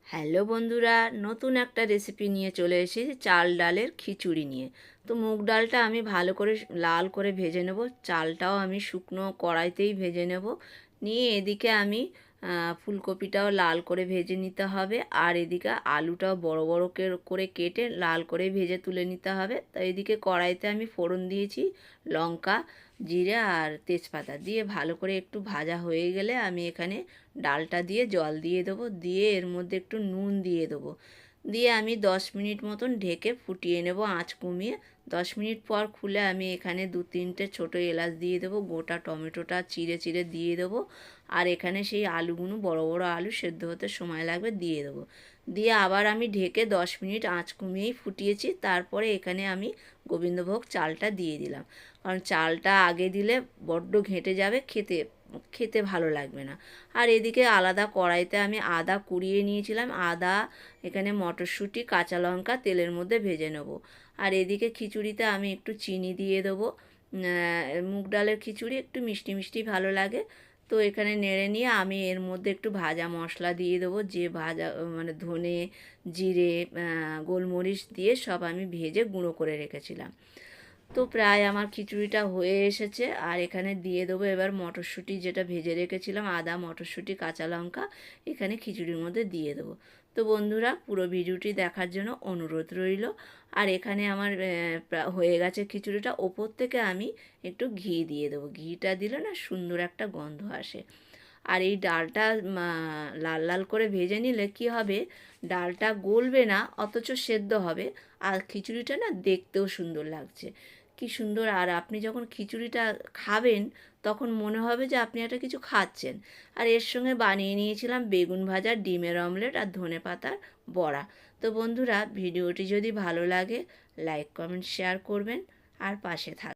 Hello বন্ধুরা, নতুন একটা রেসিপি নিয়ে চলে এসেছি চাল ডালের খিচুড়ি নিয়ে। তো মুগ ডালটা আমি ভালো করে লাল করে ভেজে নেব, চালটাও আমি শুকনো কড়াইতেই ভেজে নেব। নিয়ে এদিকে আমি ফুলকপিটাও লাল করে ভেজে নিতে হবে, আর এদিকে আলুটাও বড় বড় করে কেটে লাল করে ভেজে তুলে নিতে হবে। তো এদিকে কড়াইতে আমি ফোড়ন দিয়েছি, লঙ্কা, জিরে আর তেজপাতা দিয়ে ভালো করে একটু ভাজা হয়ে গেলে আমি এখানে ডালটা দিয়ে জল দিয়ে দেবো, দিয়ে এর মধ্যে একটু নুন দিয়ে দেবো, দিয়ে আমি 10 মিনিট মতন ঢেকে ফুটিয়ে নেব আঁচ কমিয়ে। 10 মিনিট পর খুলে আমি এখানে 2-3টে ছোটো এলাচ দিয়ে দেবো, গোটা টমেটোটা চিড়ে চিড়ে দিয়ে দেবো, আর এখানে সেই আলুগুলো বড় বড় আলু সেদ্ধ হতে সময় লাগবে দিয়ে দেবো। দিয়ে আবার আমি ঢেকে 10 মিনিট আঁচ কমিয়েই ফুটিয়েছি। তারপরে এখানে আমি গোবিন্দভোগ চালটা দিয়ে দিলাম, কারণ চালটা আগে দিলে বড্ড ঘেঁটে যাবে, খেতে খেতে ভালো লাগবে না। আর এদিকে আলাদা কড়াইতে আমি আদা কুড়িয়ে নিয়েছিলাম, আদা, এখানে মটরশুঁটি, কাঁচা লঙ্কা তেলের মধ্যে ভেজে নেব। আর এদিকে খিচুড়িতে আমি একটু চিনি দিয়ে দেবো। মুগ ডালের খিচুড়ি একটু মিষ্টি মিষ্টি ভালো লাগে। তো এখানে নেড়ে নিয়ে আমি এর মধ্যে একটু ভাজা মশলা দিয়ে দেবো, যে ভাজা মানে ধনে, জিরে, গোলমরিচ দিয়ে সব আমি ভেজে গুঁড়ো করে রেখেছিলাম। তো প্রায় আমার খিচুড়িটা হয়ে এসেছে, আর এখানে দিয়ে দেবো এবার মটরশুঁটি যেটা ভেজে রেখেছিলাম, আদা, মটরশুঁটি, কাঁচা লঙ্কা এখানে খিচুড়ির মধ্যে দিয়ে দেবো। তো বন্ধুরা, পুরো ভিডিওটি দেখার জন্য অনুরোধ রইল। আর এখানে আমার হয়ে গেছে খিচুড়িটা, ওপর থেকে আমি একটু ঘি দিয়ে দেবো, ঘিটা দিলে না সুন্দর একটা গন্ধ আসে। আর এই ডালটা লাল লাল করে ভেজে নিলে কি হবে, ডালটা গলবে না অথচ সেদ্ধ হবে, আর খিচুড়িটা না দেখতেও সুন্দর লাগছে। কি সুন্দর! আর আপনি যখন খিচুড়িটা খাবেন তখন মনে হবে যে আপনি একটা কিছু খাচ্ছেন। আর এর সঙ্গে বানিয়ে নিয়েছিলাম বেগুন ভাজা, ডিমের অমলেট আর ধনেপাতার বড়া। তো বন্ধুরা, ভিডিওটি যদি ভালো লাগে লাইক, কমেন্ট, শেয়ার করবেন আর পাশে থাকবেন।